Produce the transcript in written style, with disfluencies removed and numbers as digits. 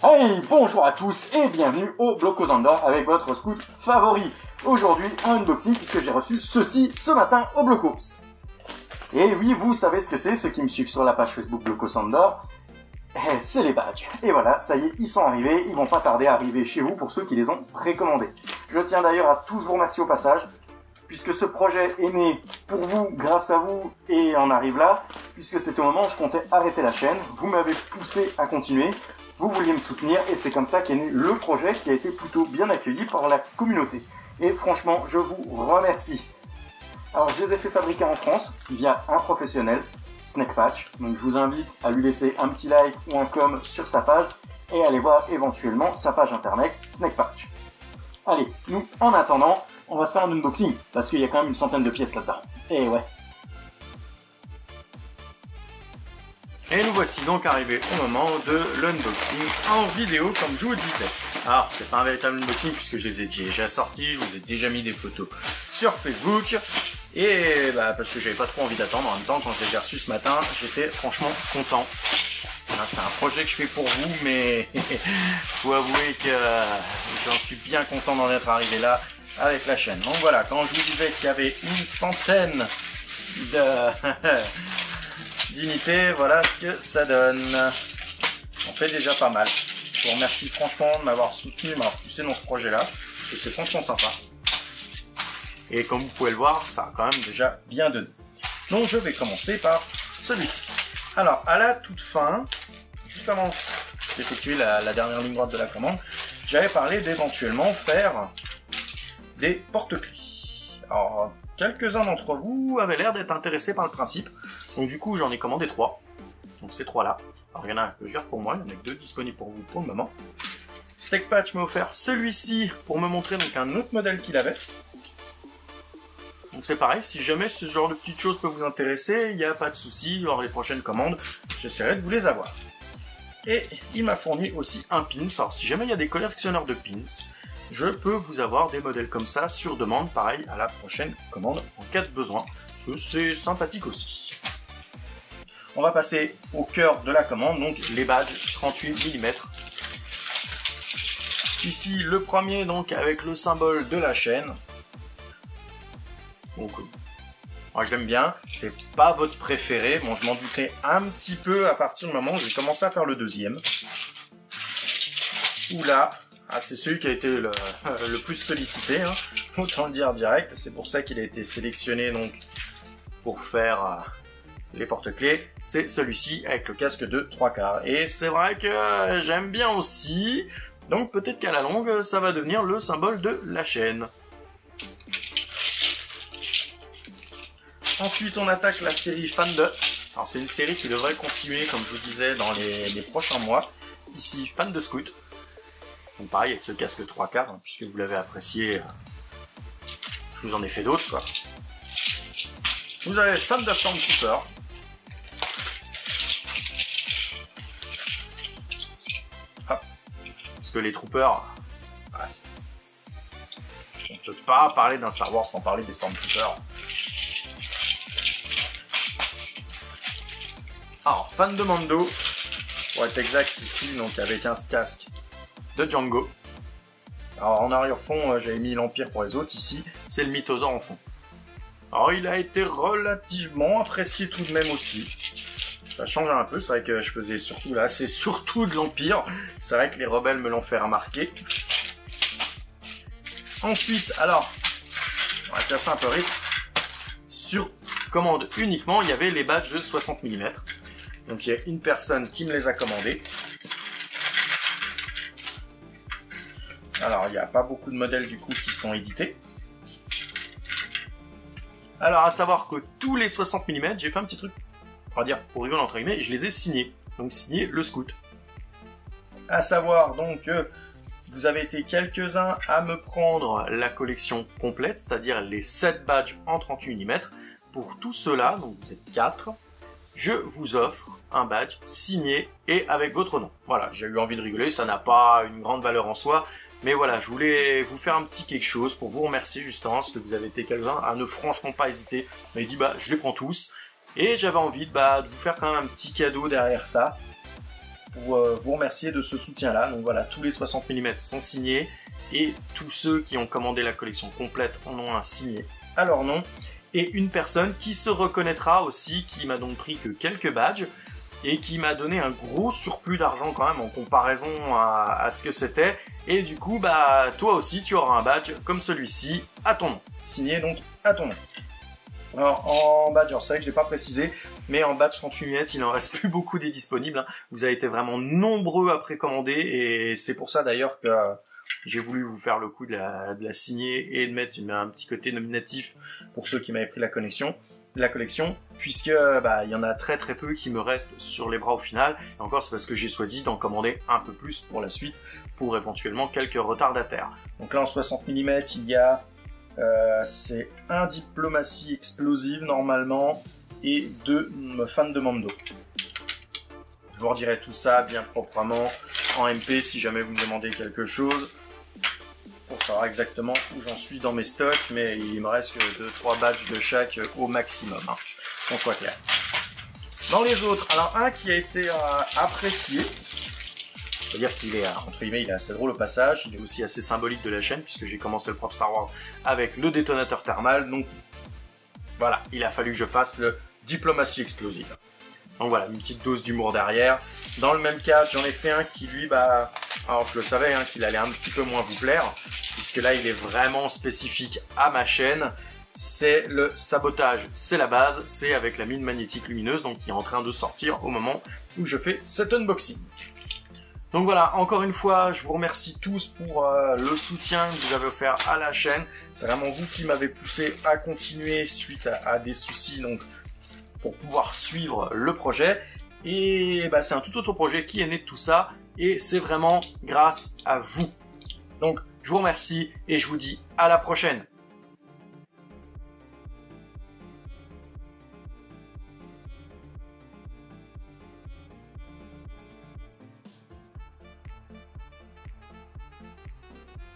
Hey, bonjour à tous et bienvenue au Bloco Zandor avec votre scout favori. Aujourd'hui, un unboxing puisque j'ai reçu ceci ce matin au Blocos. Et oui, vous savez ce que c'est, ceux qui me suivent sur la page Facebook Bloco Zandor, c'est les badges. Et voilà, ça y est, ils sont arrivés, ils vont pas tarder à arriver chez vous pour ceux qui les ont précommandés. Je tiens d'ailleurs à tous vous remercier au passage, puisque ce projet est né pour vous, grâce à vous, et on arrive là, puisque c'était au moment où je comptais arrêter la chaîne. Vous m'avez poussé à continuer. Vous vouliez me soutenir et c'est comme ça qu'est né le projet qui a été plutôt bien accueilli par la communauté. Et franchement, je vous remercie. Alors, je les ai fait fabriquer en France via un professionnel, Snakepatch. Donc, je vous invite à lui laisser un petit like ou un com sur sa page et aller voir éventuellement sa page internet, Snakepatch. Allez, nous, en attendant, on va se faire un unboxing parce qu'il y a quand même une centaine de pièces là-dedans. Et ouais. Et nous voici donc arrivés au moment de l'unboxing en vidéo, comme je vous le disais. Alors, c'est pas un véritable unboxing puisque je les ai déjà sortis, je vous ai déjà mis des photos sur Facebook. Et parce que j'avais pas trop envie d'attendre. En même temps, quand je les ai reçus ce matin, j'étais franchement content. C'est un projet que je fais pour vous, mais faut avouer que j'en suis bien content d'en être arrivé là avec la chaîne. Donc voilà, quand je vous disais qu'il y avait une centaine d'unités, voilà ce que ça donne. On fait déjà pas mal. Je vous remercie franchement de m'avoir soutenu, de m'avoir poussé dans ce projet-là. Parce que c'est franchement sympa. Et comme vous pouvez le voir, ça a quand même déjà bien donné. Donc je vais commencer par celui-ci. Alors, à la toute fin, juste avant d'effectuer la dernière ligne droite de la commande, j'avais parlé d'éventuellement faire des porte-clés. Alors, quelques-uns d'entre vous avaient l'air d'être intéressés par le principe. Donc du coup, j'en ai commandé 3. Donc ces 3-là. Alors il y en a un que je garde pour moi, il y en a que 2 disponibles pour vous pour le moment. Snakepatch m'a offert celui-ci pour me montrer donc un autre modèle qu'il avait. Donc c'est pareil, si jamais ce genre de petites choses peut vous intéresser, il n'y a pas de souci, lors des prochaines commandes, j'essaierai de vous les avoir. Et il m'a fourni aussi un pins. Alors si jamais il y a des collectionneurs de pins, je peux vous avoir des modèles comme ça sur demande, pareil à la prochaine commande en cas de besoin. Parce que c'est sympathique aussi. On va passer au cœur de la commande, donc les badges 38 mm. Ici le premier donc avec le symbole de la chaîne. Donc moi je l'aime bien, c'est pas votre préféré, bon je m'en doutais un petit peu à partir du moment où j'ai commencé à faire le deuxième. Oula, c'est celui qui a été le plus sollicité, hein. Autant le dire direct, c'est pour ça qu'il a été sélectionné donc pour faire les porte-clés, c'est celui-ci avec le casque de 3/4. Et c'est vrai que j'aime bien aussi, donc peut-être qu'à la longue ça va devenir le symbole de la chaîne. Ensuite, on attaque la série Fan de. Alors, c'est une série qui devrait continuer, comme je vous disais, dans les prochains mois. Ici, Fan de Scout. Donc, pareil, avec ce casque 3/4, hein, puisque vous l'avez apprécié, je vous en ai fait d'autres, quoi. Vous avez Fan de Stormtrooper. Hop. Parce que les Troopers, on ne peut pas parler d'un Star Wars sans parler des Stormtroopers. Alors, Fan de Mando, pour être exact ici, donc avec un casque de Django. Alors en arrière-fond, j'avais mis l'Empire pour les autres, ici c'est le Mythosaure en fond. Alors il a été relativement apprécié tout de même aussi. Ça change un peu, c'est vrai que je faisais surtout là, c'est surtout de l'Empire. C'est vrai que les rebelles me l'ont fait remarquer. Ensuite, alors, on va casser un peu rythme. Sur commande uniquement, il y avait les badges de 60 mm. Donc il y a une personne qui me les a commandés. Alors il n'y a pas beaucoup de modèles du coup qui sont édités. Alors à savoir que tous les 60 mm, j'ai fait un petit truc, on va dire pour rigoler entre guillemets, je les ai signés. Donc signé le scout. À savoir donc que vous avez été quelques-uns à me prendre la collection complète, c'est-à-dire les 7 badges en 38 mm. Pour tout cela, donc vous êtes 4. Je vous offre un badge signé et avec votre nom. Voilà, j'ai eu envie de rigoler, ça n'a pas une grande valeur en soi, mais voilà, je voulais vous faire un petit quelque chose pour vous remercier justement, parce que vous avez été quelqu'un à ne franchement pas hésiter. On m'a dit, je les prends tous, et j'avais envie de vous faire quand même un petit cadeau derrière ça. pour vous remercier de ce soutien-là. Donc voilà, tous les 60 mm sont signés et tous ceux qui ont commandé la collection complète en ont un signé à leur nom. Et une personne qui se reconnaîtra aussi, qui m'a donc pris que quelques badges et qui m'a donné un gros surplus d'argent quand même en comparaison à ce que c'était. Et du coup, bah toi aussi tu auras un badge comme celui-ci à ton nom, signé donc à ton nom. Alors en badge, alors c'est vrai que je l'ai pas précisé, mais en badge 38 mm, il en reste plus beaucoup des disponibles. Hein. Vous avez été vraiment nombreux à précommander et c'est pour ça d'ailleurs que j'ai voulu vous faire le coup de la signer et de mettre un petit côté nominatif pour ceux qui m'avaient pris la collection, puisque bah il y en a très peu qui me restent sur les bras au final. Et encore c'est parce que j'ai choisi d'en commander un peu plus pour la suite, pour éventuellement quelques retardataires. Donc là en 60 mm, il y a c'est un diplomatie explosive normalement et 2 fans de Mando. Je vous redirai tout ça bien proprement en MP si jamais vous me demandez quelque chose pour savoir exactement où j'en suis dans mes stocks, mais il me reste que 2-3 badges de chaque au maximum, hein, qu'on soit clair. Dans les autres, alors un qui a été apprécié, c'est-à-dire qu'il est, entre guillemets, il est assez drôle au passage, il est aussi assez symbolique de la chaîne, puisque j'ai commencé le propre Star Wars avec le détonateur thermal, donc voilà, il a fallu que je fasse le diplomatie explosive. Donc voilà, une petite dose d'humour derrière. Dans le même cas, j'en ai fait un qui lui, bah, alors je le savais, hein, qu'il allait un petit peu moins vous plaire, puisque là il est vraiment spécifique à ma chaîne. C'est le sabotage, c'est la base, c'est avec la mine magnétique lumineuse, donc qui est en train de sortir au moment où je fais cet unboxing. Donc voilà, encore une fois, je vous remercie tous pour le soutien que vous avez offert à la chaîne. C'est vraiment vous qui m'avez poussé à continuer suite à des soucis, donc pour pouvoir suivre le projet. Et bah, c'est un tout autre projet qui est né de tout ça, et c'est vraiment grâce à vous. Donc je vous remercie et je vous dis à la prochaine.